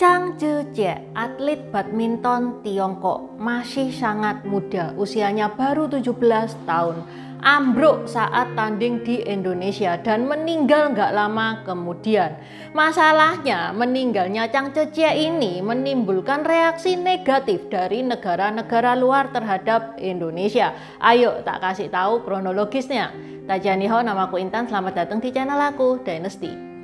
Chang Zhejie, atlet badminton Tiongkok, masih sangat muda, usianya baru 17 tahun. Ambruk saat tanding di Indonesia dan meninggal nggak lama kemudian. Masalahnya, meninggalnya Chang Zhejie ini menimbulkan reaksi negatif dari negara-negara luar terhadap Indonesia. Ayo tak kasih tahu kronologisnya. Tajaniho, namaku Intan, selamat datang di channel aku, Dynasty.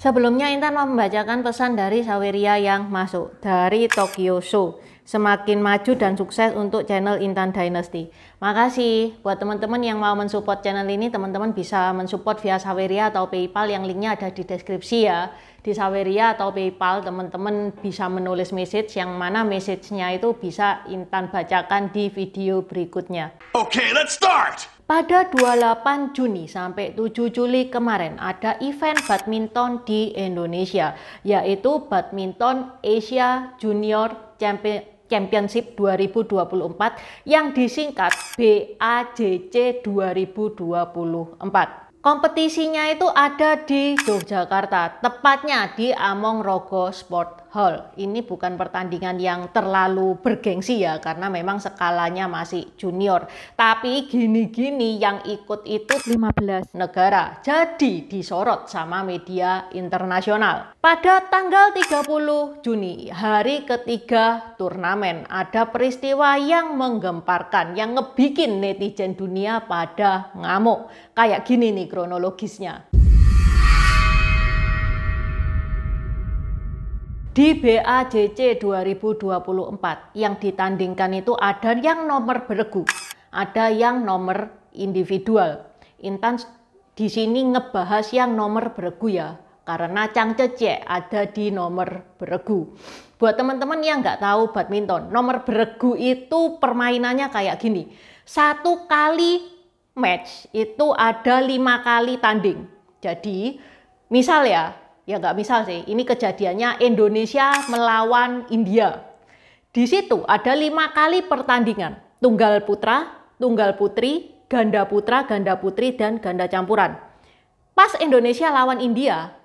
Sebelumnya Intan mau membacakan pesan dari Saweria yang masuk dari Tokyo Show. Semakin maju dan sukses untuk channel Intan Dynasty. Makasih buat teman-teman yang mau mensupport channel ini. Teman-teman bisa mensupport via Saweria atau PayPal, yang linknya ada di deskripsi ya. Di Saweria atau PayPal teman-teman bisa menulis message, yang mana message-nya itu bisa Intan bacakan di video berikutnya. Okay, let's start! Pada 28 Juni sampai 7 Juli kemarin ada event badminton di Indonesia, yaitu Badminton Asia Junior Championship 2024 yang disingkat BAJC 2024. Kompetisinya itu ada di Yogyakarta, tepatnya di Amongrogo Sport Hall. Ini bukan pertandingan yang terlalu bergengsi ya, karena memang skalanya masih junior. Tapi gini-gini yang ikut itu 15 negara, jadi disorot sama media internasional. Pada tanggal 30 Juni, hari ketiga turnamen, ada peristiwa yang menggemparkan, yang ngebikin netizen dunia pada ngamuk. Kayak gini nih kronologisnya. Di BAJC 2024 yang ditandingkan itu ada yang nomor beregu, ada yang nomor individual. Intan di sini ngebahas yang nomor beregu ya, karena Chang Zhejie ada di nomor beregu. Buat teman-teman yang nggak tahu badminton, nomor beregu itu permainannya kayak gini. Satu kali match itu ada 5 kali tanding. Jadi misal ya nggak misal sih, ini kejadiannya Indonesia melawan India. Di situ ada 5 kali pertandingan, tunggal putra, tunggal putri, ganda putra, ganda putri, dan ganda campuran. Pas Indonesia lawan India,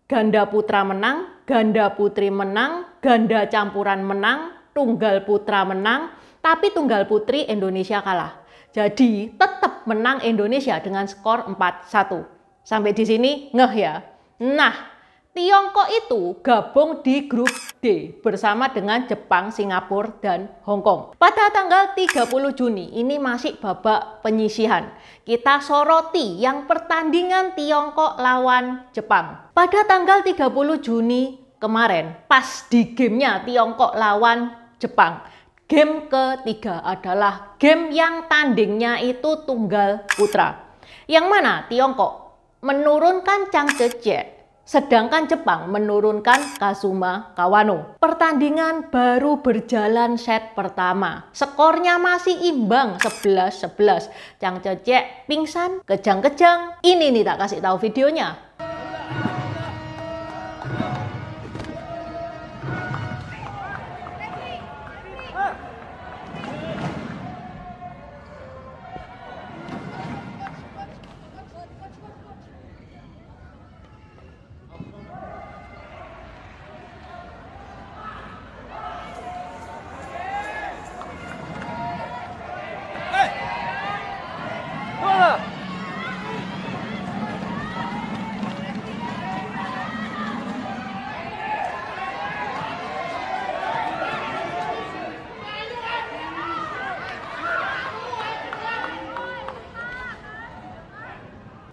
ganda putra menang, ganda putri menang, ganda campuran menang, tunggal putra menang, tapi tunggal putri Indonesia kalah. Jadi tetap menang Indonesia dengan skor 4-1. Sampai di sini ngeh ya. Nah, Tiongkok itu gabung di grup D bersama dengan Jepang, Singapura, dan Hong Kong. Pada tanggal 30 Juni ini masih babak penyisihan. Kita soroti yang pertandingan Tiongkok lawan Jepang. Pada tanggal 30 Juni kemarin, pas di gamenya Tiongkok lawan Jepang, game ketiga adalah game yang tandingnya itu tunggal putra. Yang mana Tiongkok menurunkan Chang Zhejie, sedangkan Jepang menurunkan Kazuma Kawano. Pertandingan baru berjalan set pertama. Skornya masih imbang 11-11. Chang Zhejie pingsan, kejang-kejang. Ini nih tak kasih tahu videonya.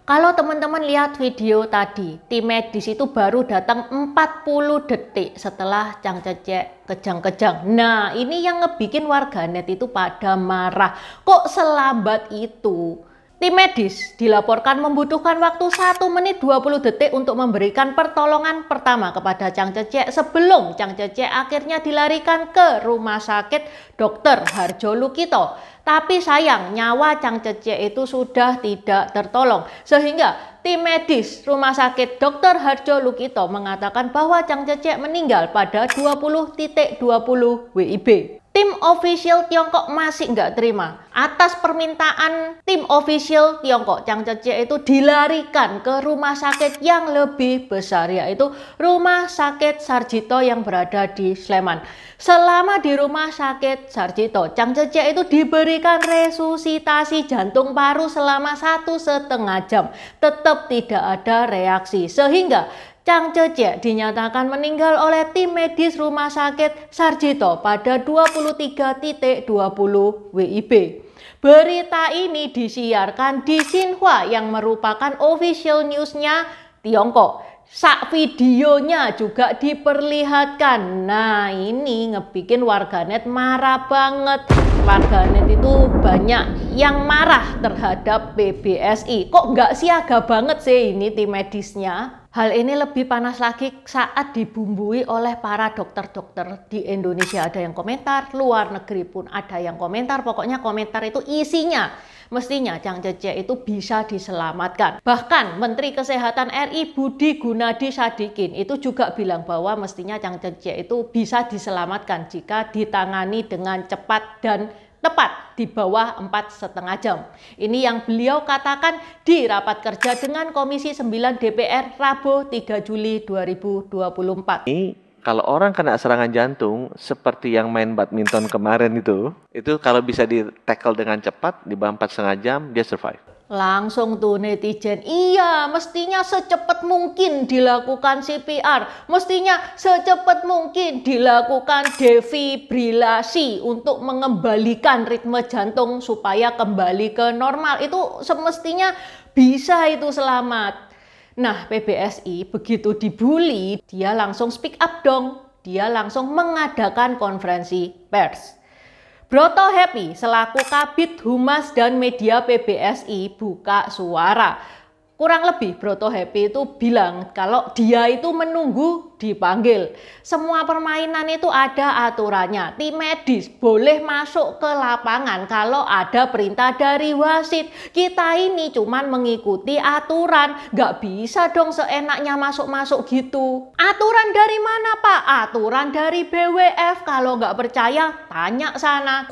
Kalau teman-teman lihat video tadi, tim medis itu baru datang 40 detik setelah Chang Zhejie kejang-kejang. Nah, ini yang ngebikin warganet itu pada marah. Kok selambat itu? Tim medis dilaporkan membutuhkan waktu 1 menit 20 detik untuk memberikan pertolongan pertama kepada Chang Zhejie sebelum Chang Zhejie akhirnya dilarikan ke Rumah Sakit Dr. Harjo Lukito. Tapi sayang, nyawa Chang Zhejie itu sudah tidak tertolong. Sehingga tim medis Rumah Sakit Dr. Harjo Lukito mengatakan bahwa Chang Zhejie meninggal pada 20.20 WIB. Tim official Tiongkok masih nggak terima. Atas permintaan tim official Tiongkok, Chang Zhezhe itu dilarikan ke rumah sakit yang lebih besar, yaitu Rumah Sakit Sarjito yang berada di Sleman. Selama di Rumah Sakit Sarjito, Chang Zhezhe itu diberikan resusitasi jantung paru selama 1,5 jam. Tetap tidak ada reaksi, sehingga Chang Zhezhe dinyatakan meninggal oleh tim medis Rumah Sakit Sarjito pada 23.20 WIB. Berita ini disiarkan di Xinhua yang merupakan official newsnya Tiongkok. Sak videonya juga diperlihatkan. Nah, ini ngebikin warganet marah banget. Warganet itu banyak yang marah terhadap PBSI. Kok nggak siaga banget sih ini tim medisnya? Hal ini lebih panas lagi saat dibumbui oleh para dokter-dokter di Indonesia. Ada yang komentar, luar negeri pun ada yang komentar. Pokoknya komentar itu isinya mestinya Chang Zhezhe itu bisa diselamatkan. Bahkan Menteri Kesehatan RI Budi Gunadi Sadikin itu juga bilang bahwa mestinya Chang Zhezhe itu bisa diselamatkan jika ditangani dengan cepat dan tepat di bawah 4,5 jam. Ini yang beliau katakan di rapat kerja dengan Komisi 9 DPR Rabu 3 Juli 2024. Kalau orang kena serangan jantung seperti yang main badminton kemarin itu kalau bisa di-tackle dengan cepat di bawah 4,5 jam dia survive. Langsung tuh netizen, iya mestinya secepat mungkin dilakukan CPR, mestinya secepat mungkin dilakukan defibrilasi untuk mengembalikan ritme jantung supaya kembali ke normal. Itu semestinya bisa itu selamat. Nah, PBSI begitu dibully, dia langsung speak up dong. Dia langsung mengadakan konferensi pers. Broto Happy selaku Kabid Humas dan Media PBSI buka suara. Kurang lebih Broto Happy itu bilang kalau dia itu menunggu dipanggil. Semua permainan itu ada aturannya. Tim medis boleh masuk ke lapangan kalau ada perintah dari wasit. Kita ini cuman mengikuti aturan. Nggak bisa dong seenaknya masuk-masuk gitu. Aturan dari mana Pak? Aturan dari BWF. Kalau nggak percaya tanya sana.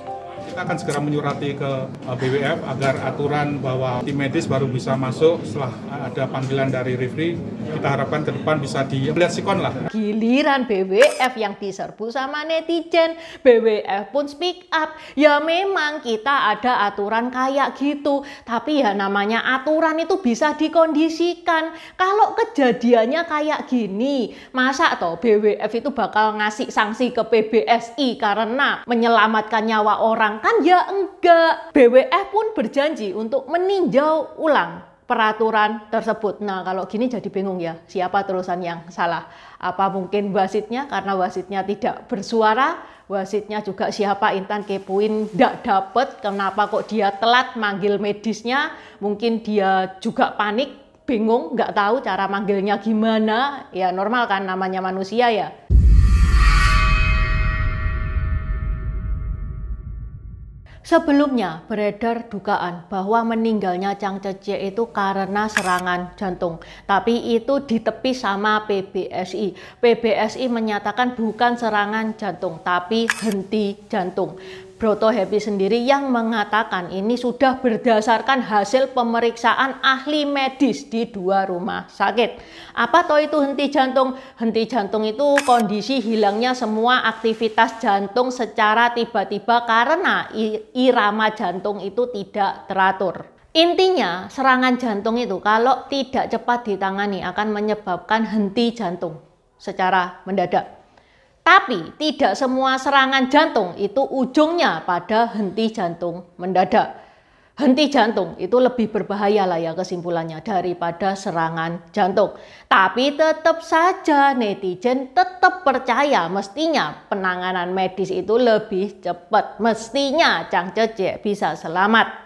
Kita akan segera menyurati ke BWF agar aturan bahwa tim medis baru bisa masuk setelah ada panggilan dari referee. Kita harapkan ke depan bisa dilihat sikon lah. Giliran BWF yang diserbu sama netizen, BWF pun speak up. Ya memang kita ada aturan kayak gitu, tapi ya namanya aturan itu bisa dikondisikan. Kalau kejadiannya kayak gini, masa toh BWF itu bakal ngasih sanksi ke PBSI karena menyelamatkan nyawa orang? Kan ya enggak. BWF pun berjanji untuk meninjau ulang peraturan tersebut. Nah, kalau gini jadi bingung ya, siapa terusan yang salah? Apa mungkin wasitnya karena wasitnya tidak bersuara? Wasitnya juga siapa? Intan kepoin nggak dapet. Kenapa kok dia telat manggil medisnya? Mungkin dia juga panik, bingung, nggak tahu cara manggilnya gimana. Ya normal kan, namanya manusia ya. Sebelumnya beredar dugaan bahwa meninggalnya Chang Zhezhe itu karena serangan jantung. Tapi itu ditepis sama PBSI. PBSI menyatakan bukan serangan jantung, tapi henti jantung. Broto Happy sendiri yang mengatakan ini sudah berdasarkan hasil pemeriksaan ahli medis di 2 rumah sakit. Apa toh itu henti jantung? Henti jantung itu kondisi hilangnya semua aktivitas jantung secara tiba-tiba karena irama jantung itu tidak teratur. Intinya serangan jantung itu kalau tidak cepat ditangani akan menyebabkan henti jantung secara mendadak. Tapi tidak semua serangan jantung itu ujungnya pada henti jantung mendadak. Henti jantung itu lebih berbahaya lah ya kesimpulannya daripada serangan jantung. Tapi tetap saja netizen tetap percaya mestinya penanganan medis itu lebih cepat. Mestinya Chang Zhezhe bisa selamat.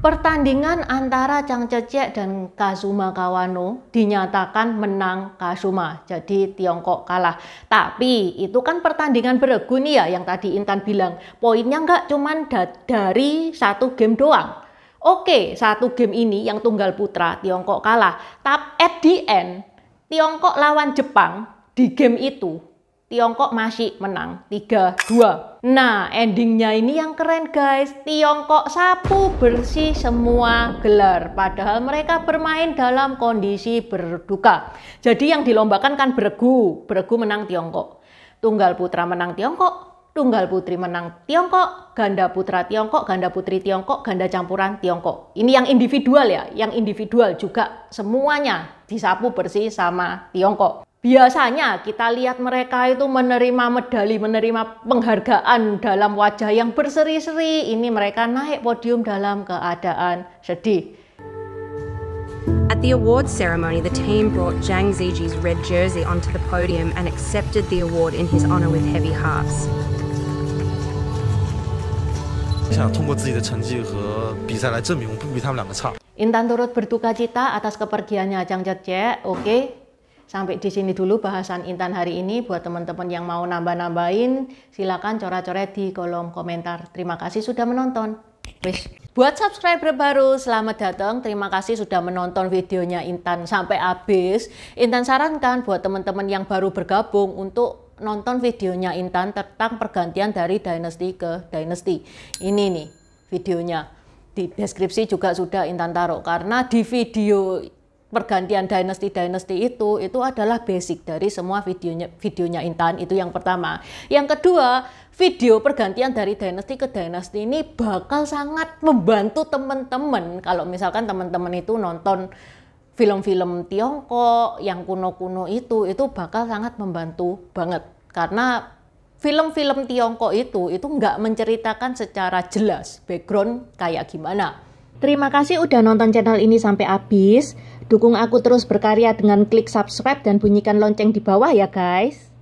Pertandingan antara Chang Zhezhe dan Kazuma Kawano dinyatakan menang Kazuma, jadi Tiongkok kalah. Tapi itu kan pertandingan beregu nih ya yang tadi Intan bilang. Poinnya nggak cuman dari 1 game doang. Oke, 1 game ini yang tunggal putra Tiongkok kalah. Tapi at the end, Tiongkok lawan Jepang di game itu Tiongkok masih menang 3-2. Nah, endingnya ini yang keren guys. Tiongkok sapu bersih semua gelar. Padahal mereka bermain dalam kondisi berduka. Jadi yang dilombakan kan beregu. Beregu menang Tiongkok. Tunggal putra menang Tiongkok. Tunggal putri menang Tiongkok. Ganda putra Tiongkok. Ganda putri Tiongkok. Ganda campuran Tiongkok. Ini yang individual ya. Yang individual juga semuanya disapu bersih sama Tiongkok. Biasanya kita lihat mereka itu menerima medali, menerima penghargaan dalam wajah yang berseri-seri. Ini mereka naik podium dalam keadaan sedih. At the awards ceremony, the team brought Zhang Ziji's red jersey onto the podium and accepted the award in his honor with heavy hearts. 想通过自己的成绩和比赛来证明我不比他们两个差。 Intan turut berduka cita atas kepergiannya Zhang Zhejie. Oke. Sampai di sini dulu bahasan Intan hari ini. Buat teman-teman yang mau nambah-nambahin, silakan coret-coret di kolom komentar. Terima kasih sudah menonton. Wis. Buat subscriber baru, selamat datang. Terima kasih sudah menonton videonya Intan sampai habis. Intan sarankan buat teman-teman yang baru bergabung untuk nonton videonya Intan tentang pergantian dari dynasty ke dynasty. Ini nih videonya. Di deskripsi juga sudah Intan taruh. Karena di video pergantian dynasty itu adalah basic dari semua videonya Intan. Itu yang pertama. Yang kedua, video pergantian dari dynasty ke dynasty ini bakal sangat membantu teman-teman kalau misalkan teman-teman itu nonton film-film Tiongkok yang kuno-kuno itu bakal sangat membantu banget. Karena film-film Tiongkok itu nggak menceritakan secara jelas background kayak gimana. Terima kasih udah nonton channel ini sampai habis. Dukung aku terus berkarya dengan klik subscribe dan bunyikan lonceng di bawah ya guys.